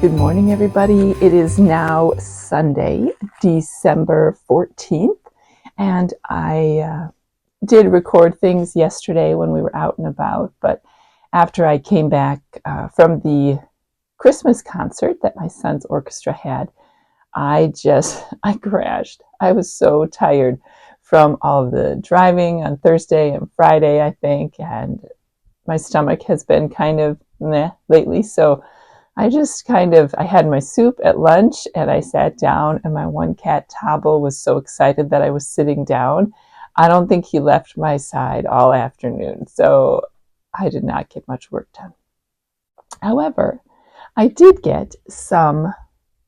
Good morning, everybody. It is now Sunday, December 14th, and I did record things yesterday when we were out and about, but after I came back from the Christmas concert that my son's orchestra had, I crashed. I was so tired from all of the driving on Thursday and Friday, I think, and my stomach has been kind of meh lately, so I had my soup at lunch and I sat down, and my one cat Tabo was so excited that I was sitting down. I don't think he left my side all afternoon, so I did not get much work done. However, I did get some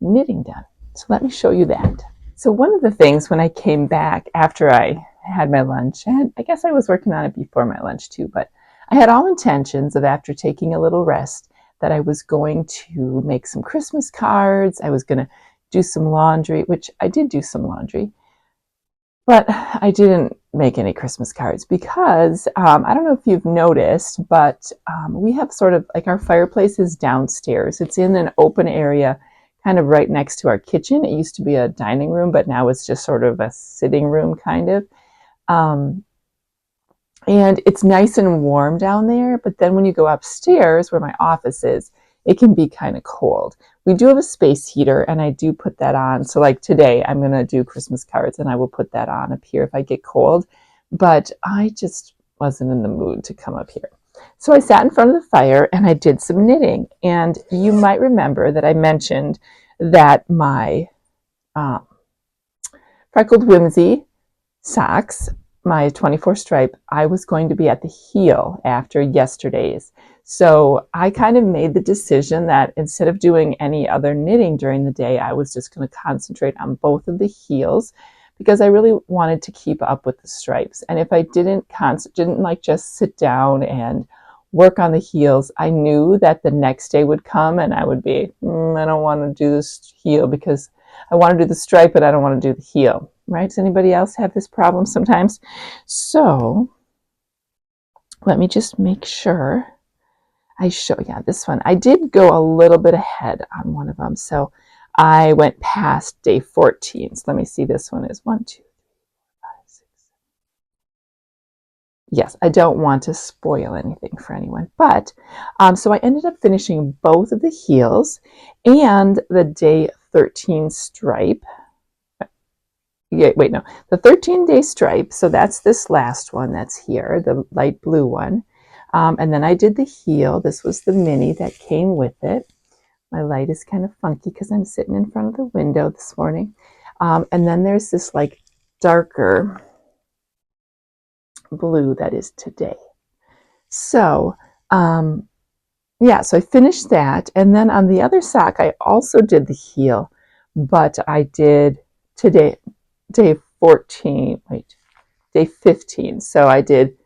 knitting done. So let me show you that. So one of the things when I came back after I had my lunch, and I guess I was working on it before my lunch too, but I had all intentions of, after taking a little rest, that I was going to make some Christmas cards. I was going to do some laundry, which I did do some laundry, but I didn't make any Christmas cards because I don't know if you've noticed, but we have sort of like our fireplace is downstairs. It's in an open area kind of right next to our kitchen. It used to be a dining room, but now it's just sort of a sitting room kind of. And it's nice and warm down there, but then when you go upstairs where my office is, it can be kind of cold. We do have a space heater, and I do put that on. So like today, I'm going to do Christmas cards, and I will put that on up here if I get cold. But I just wasn't in the mood to come up here. So I sat in front of the fire, and I did some knitting. And you might remember that I mentioned that my Freckled Whimsy socks, my 24 stripe, I was going to be at the heel after yesterday's. So I kind of made the decision that instead of doing any other knitting during the day, I was just going to concentrate on both of the heels because I really wanted to keep up with the stripes. And if I didn't like just sit down and work on the heels, I knew that the next day would come and I would be, I don't want to do this heel because I want to do the stripe, but I don't want to do the heel. Right? Does anybody else have this problem sometimes? So let me just make sure I show, yeah, this one. I did go a little bit ahead on one of them. So I went past day 14. So let me see, this one is 1, 2, 3, 4, 5, 6, 7. Yes, I don't want to spoil anything for anyone. But so I ended up finishing both of the heels and the day 13 stripe. The 13-day stripe, so that's this last one that's here, the light blue one. And then I did the heel. This was the mini that came with it. My light is kind of funky because I'm sitting in front of the window this morning. And then there's this like darker blue that is today. So yeah, so I finished that. And then on the other sock, I also did the heel, but I did today, day 15. So I did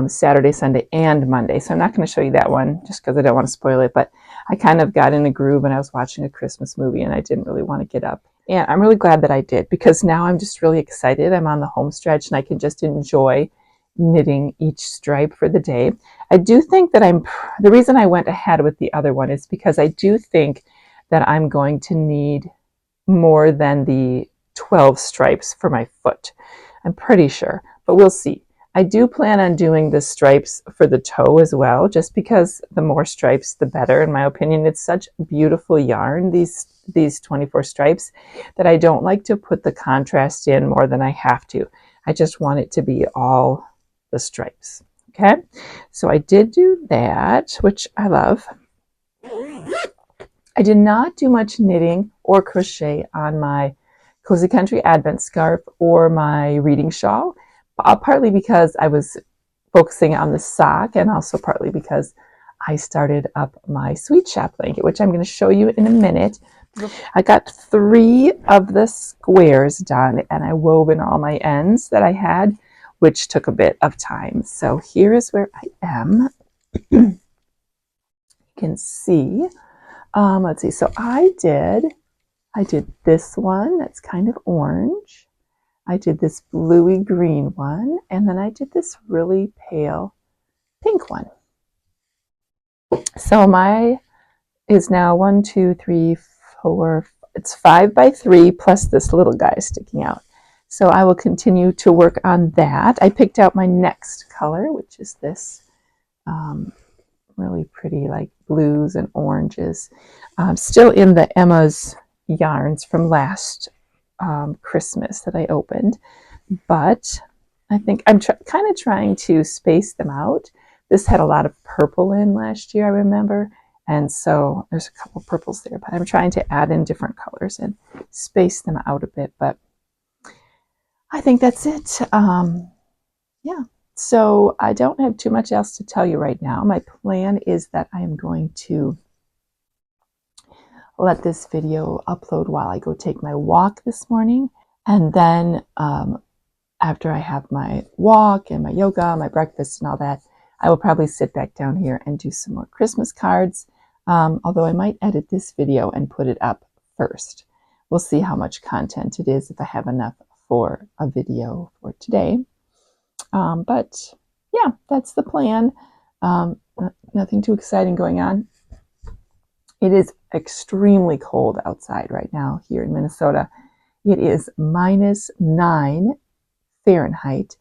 Saturday, Sunday, and Monday. So I'm not going to show you that one just because I don't want to spoil it, but I kind of got in a groove and I was watching a Christmas movie and I didn't really want to get up. And I'm really glad that I did because now I'm just really excited. I'm on the home stretch and I can just enjoy knitting each stripe for the day. I do think that the reason I went ahead with the other one is because I do think that I'm going to need more than the 12 stripes for my foot. I'm pretty sure, but we'll see. I do plan on doing the stripes for the toe as well, just because the more stripes, the better, in my opinion. It's such beautiful yarn, these 24 stripes, that I don't like to put the contrast in more than I have to. I just want it to be all the stripes. Okay, so I did do that, which I love. I did not do much knitting or crochet on my Cozy Country Advent scarf or my reading shawl, partly because I was focusing on the sock and also partly because I started up my sweet shop blanket, which I'm going to show you in a minute. I got 3 of the squares done and I wove in all my ends that I had, which took a bit of time. So here is where I am. You can see. Let's see. So I did this one that's kind of orange. I did this bluey green one, and then I did this really pale pink one. So is now 1, 2, 3, 4, it's 5 by 3 plus this little guy sticking out. So I will continue to work on that. I picked out my next color, which is this really pretty like blues and oranges. Still in the Emma's yarns from last Christmas that I opened, but I think I'm kind of trying to space them out. This had a lot of purple in last year, I remember, and so there's a couple purples there, but I'm trying to add in different colors and space them out a bit, but I think that's it. Yeah, so I don't have too much else to tell you right now. My plan is that I am going to let this video upload while I go take my walk this morning, and then after I have my walk and my yoga, my breakfast and all that, I will probably sit back down here and do some more Christmas cards, although I might edit this video and put it up first. We'll see how much content it is, if I have enough for a video for today. But yeah, that's the plan. Nothing too exciting going on. It is extremely cold outside right now here in Minnesota. It is -9 Fahrenheit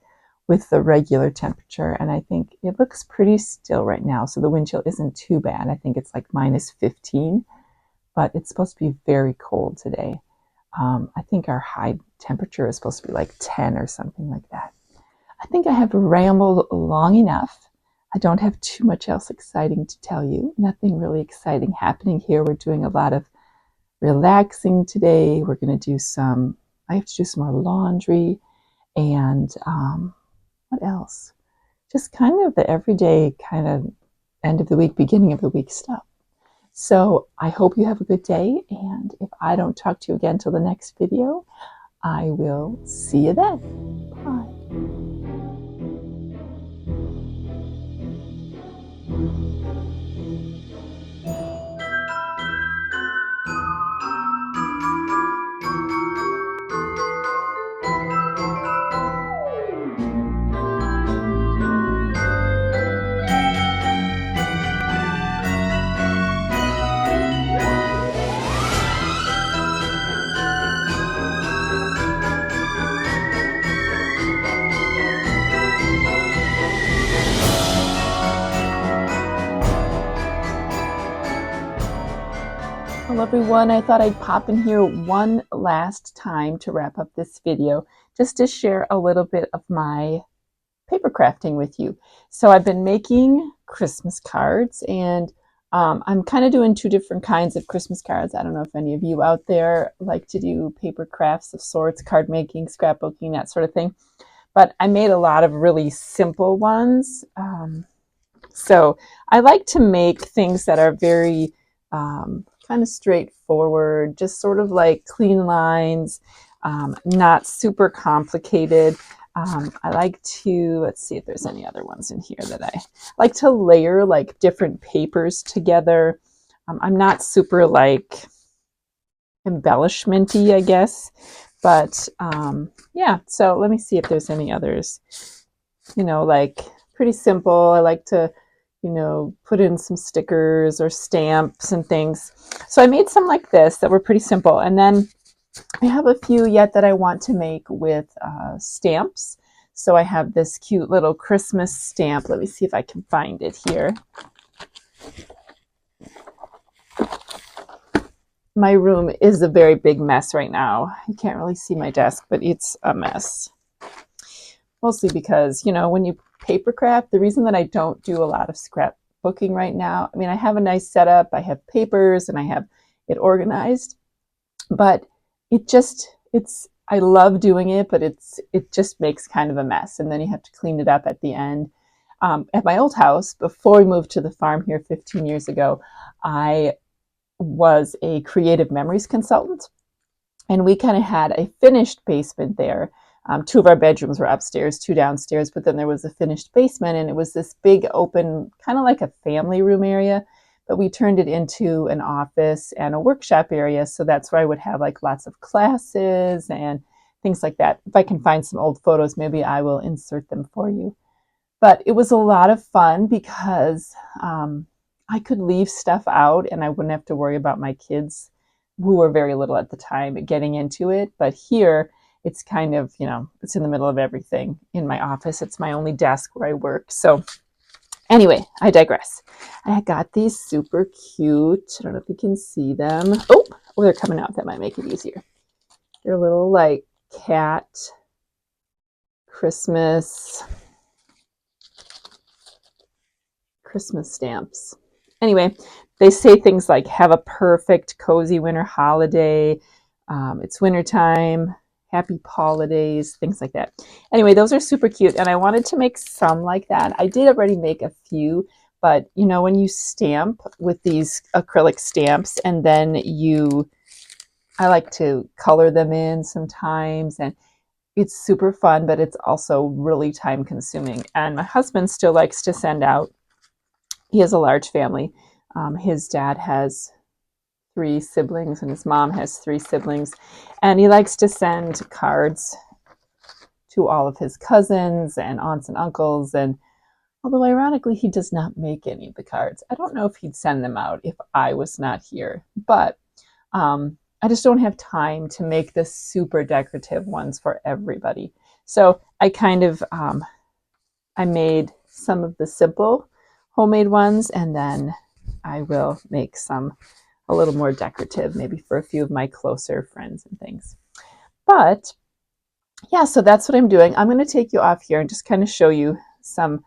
with the regular temperature, and I think it looks pretty still right now, so the wind chill isn't too bad. I think it's like -15, but it's supposed to be very cold today. I think our high temperature is supposed to be like 10 or something like that. I think I have rambled long enough. I don't have too much else exciting to tell you. Nothing really exciting happening here. We're doing a lot of relaxing today. We're going to do I have to do some more laundry, and what else? Just kind of the everyday kind of end of the week, beginning of the week stuff. So I hope you have a good day, and if I don't talk to you again till the next video, I will see you then. Bye. Well, everyone, I thought I'd pop in here one last time to wrap up this video, just to share a little bit of my paper crafting with you. So I've been making Christmas cards, and I'm kind of doing 2 different kinds of Christmas cards. I don't know if any of you out there like to do paper crafts of sorts, card making, scrapbooking, that sort of thing. But I made a lot of really simple ones. So I like to make things that are very kind of straightforward, just sort of like clean lines, not super complicated. I like to, let's see if there's any other ones in here that I like to layer like different papers together. I'm not super like embellishment-y, I guess, but yeah, so let me see if there's any others, like pretty simple. I like to put in some stickers or stamps and things. So I made some like this that were pretty simple. And then I have a few yet that I want to make with stamps. So I have this cute little Christmas stamp. Let me see if I can find it here. My room is a very big mess right now. You can't really see my desk, but it's a mess. Mostly because, when you paper craft, the reason that I don't do a lot of scrapbooking right now, I mean, I have a nice setup, I have papers, and I have it organized, but I love doing it, but it just makes kind of a mess, and then you have to clean it up at the end. At my old house, before we moved to the farm here 15 years ago, I was a creative memories consultant, and we kind of had a finished basement there. 2 of our bedrooms were upstairs, 2 downstairs, but then there was a finished basement, and it was this big open, kind of like a family room area, but we turned it into an office and a workshop area. So that's where I would have like lots of classes and things like that. If I can find some old photos, maybe I will insert them for you. But it was a lot of fun because I could leave stuff out and I wouldn't have to worry about my kids, who were very little at the time, getting into it. But here, it's kind of, it's in the middle of everything in my office. It's my only desk where I work. So anyway, I digress. I got these super cute, I don't know if you can see them. Oh, they're coming out. That might make it easier. They're little like cat Christmas stamps. Anyway, they say things like, have a perfect, cozy winter holiday. It's wintertime. Happy holidays, things like that. Anyway, those are super cute. And I wanted to make some like that. I did already make a few, but when you stamp with these acrylic stamps and then I like to color them in sometimes, and it's super fun, but it's also really time consuming. And my husband still likes to send out, he has a large family. His dad has 3 siblings and his mom has 3 siblings. And he likes to send cards to all of his cousins and aunts and uncles. And although ironically, he does not make any of the cards, I don't know if he'd send them out if I was not here. But I just don't have time to make the super decorative ones for everybody. So I kind of, I made some of the simple homemade ones, and then I will make some a little more decorative, maybe for a few of my closer friends and things. But yeah, so that's what I'm doing. I'm going to take you off here and just kind of show you some.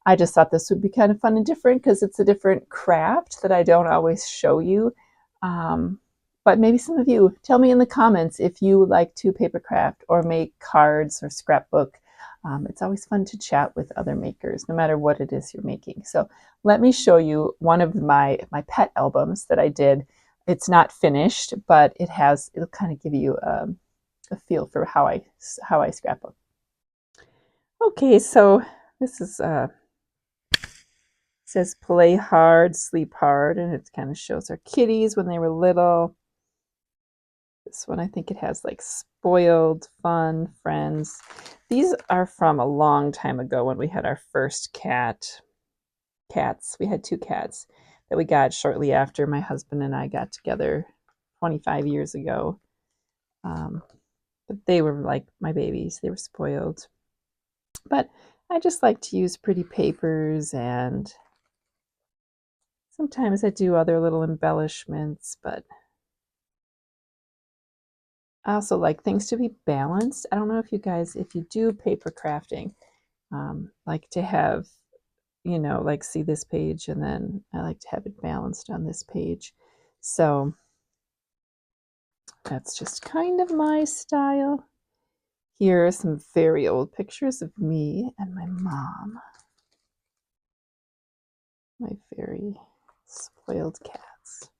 I just thought this would be kind of fun and different because it's a different craft that I don't always show you. But maybe some of you, tell me in the comments if you like to paper craft or make cards or scrapbook. It's always fun to chat with other makers, no matter what it is you're making. So let me show you one of my pet albums that I did. It's not finished, but it'll kind of give you a feel for how I scrapbook. Okay, so this is says play hard, sleep hard, and it kind of shows our kitties when they were little. This one, I think it has like spoiled, fun, friends. These are from a long time ago when we had our first cats. We had 2 cats that we got shortly after my husband and I got together 25 years ago. But they were like my babies. They were spoiled. But I just like to use pretty papers, and sometimes I do other little embellishments, but I also like things to be balanced. I don't know if you do paper crafting, like to have, like see this page, and then I like to have it balanced on this page. So that's just kind of my style. Here are some very old pictures of me and my mom, my very spoiled cats.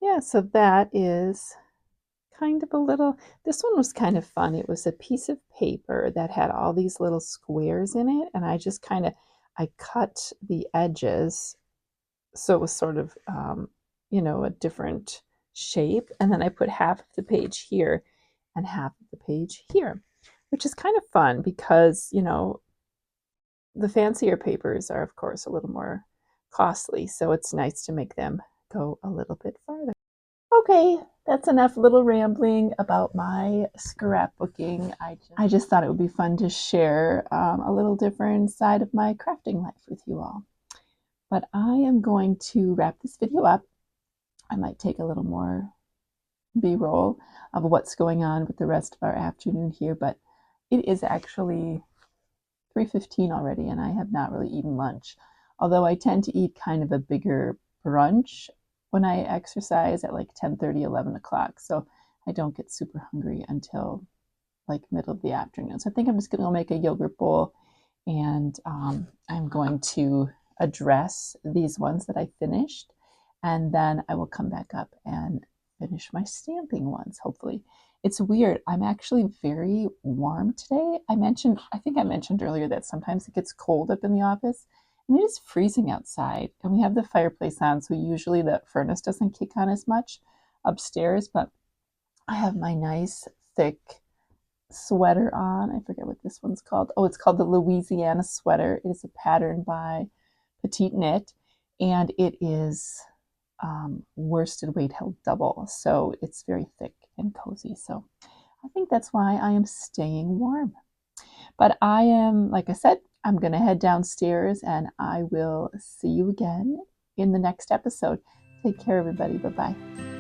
Yeah, so that is kind of a little, this one was kind of fun. It was a piece of paper that had all these little squares in it, and I just I cut the edges so it was sort of, a different shape, and then I put half of the page here and half of the page here, which is kind of fun because, the fancier papers are, of course, a little more costly, so it's nice to make them go a little bit farther. Okay, that's enough little rambling about my scrapbooking. I just thought it would be fun to share a little different side of my crafting life with you all. But I am going to wrap this video up. I might take a little more B-roll of what's going on with the rest of our afternoon here, but it is actually 3:15 already, and I have not really eaten lunch. Although I tend to eat kind of a bigger brunch when I exercise at like 10:30, 11 o'clock. So I don't get super hungry until like middle of the afternoon. So I think I'm just going to make a yogurt bowl, and I'm going to address these ones that I finished, and then I will come back up and finish my stamping ones, hopefully. It's weird. I'm actually very warm today. I think I mentioned earlier that sometimes it gets cold up in the office, and it is freezing outside. And we have the fireplace on, so usually the furnace doesn't kick on as much upstairs, but I have my nice thick sweater on. I forget what this one's called. Oh, it's called the Louisiana sweater. It is a pattern by Petite Knit, and it is worsted weight held double, so it's very thick and cozy. So I think that's why I am staying warm. But I am, like I said, I'm going to head downstairs and I will see you again in the next episode. Take care, everybody. Bye bye.